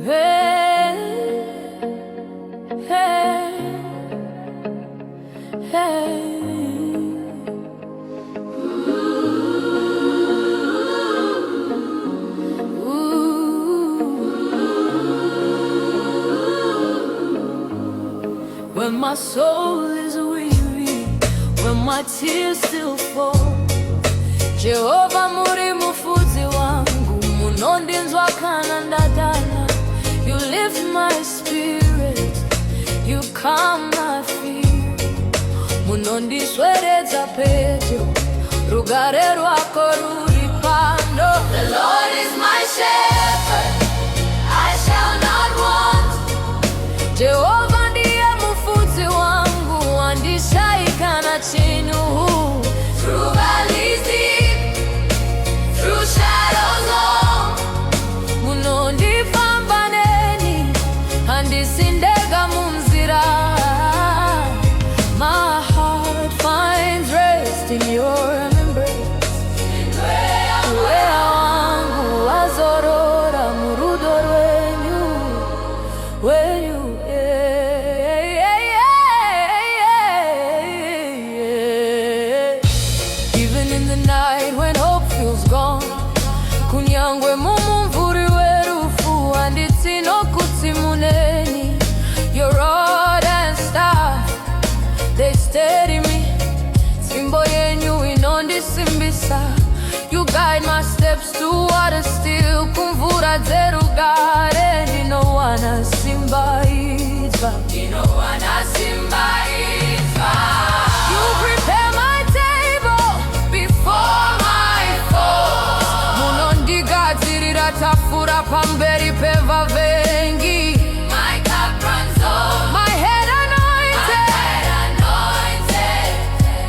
Hey, hey, hey. When my soul is weary, when my tears still fall, Jehova muri mufuzi wangu, munondinzwa kana ndadala. You lift my spirit, you calm my fear. Munondisweredza pedyo, rugare rwako ruri pano. The Lord is my shepherd, I shall not want. Jehova ndiye mufuzi wangu, andishaikana chinu. Through valleys deep, through shadows long, munondifambaneni, andisindega munzira. My heart finds rest in your embrace. Wea wangu wazorora murudo rwenyu, wenyu. Even in the night when hope feels gone, kunyangwe mumumvuri werufu, anditsino kutsimuneni. Your rod and staff, they steady me. Simbo yenyu inondisimbisa. You guide my steps to water still. Kumvura dzerugare, ndinowana simbaitva. You prepare my table before my foes. Munondigadzirira tafura pamberi pevavengi. My cup runs over, my head anointed.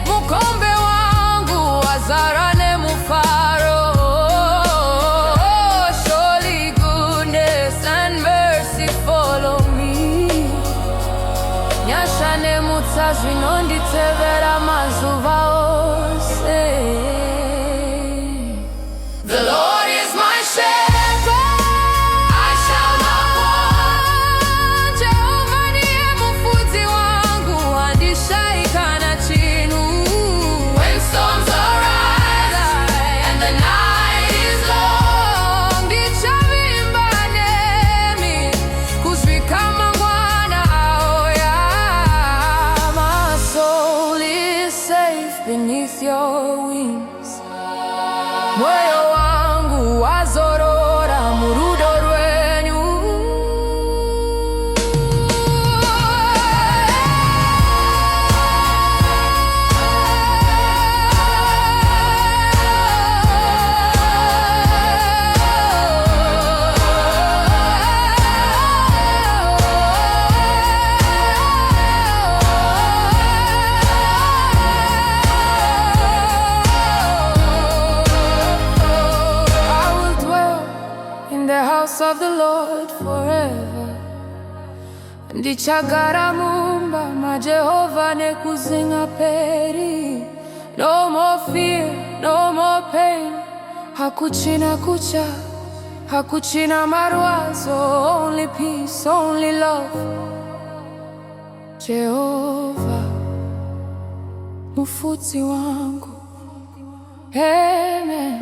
Mukombe wangu wazara nemufaro. Surely goodness and mercy follow me. Nyasha nemutsa zvinonditevera mazuva ose. The Lord is my shepherd, I shall not want. Jehova ndiye mufuzi wangu, andishaikana chinu. When storms arise and the night is long, ndichavimba nemi kusvika mangwana auya. My soul is safe beneath your wings. Moyo wangu wazorora murudo rwenyu. The house of the Lord forever. Ndichagara mumba maJehova nekuzinga peri. No more fear, no more pain. Hakuchina kucha, hakuchina marwazo. Only peace, only love. Jehova mufuzi wangu. Amen.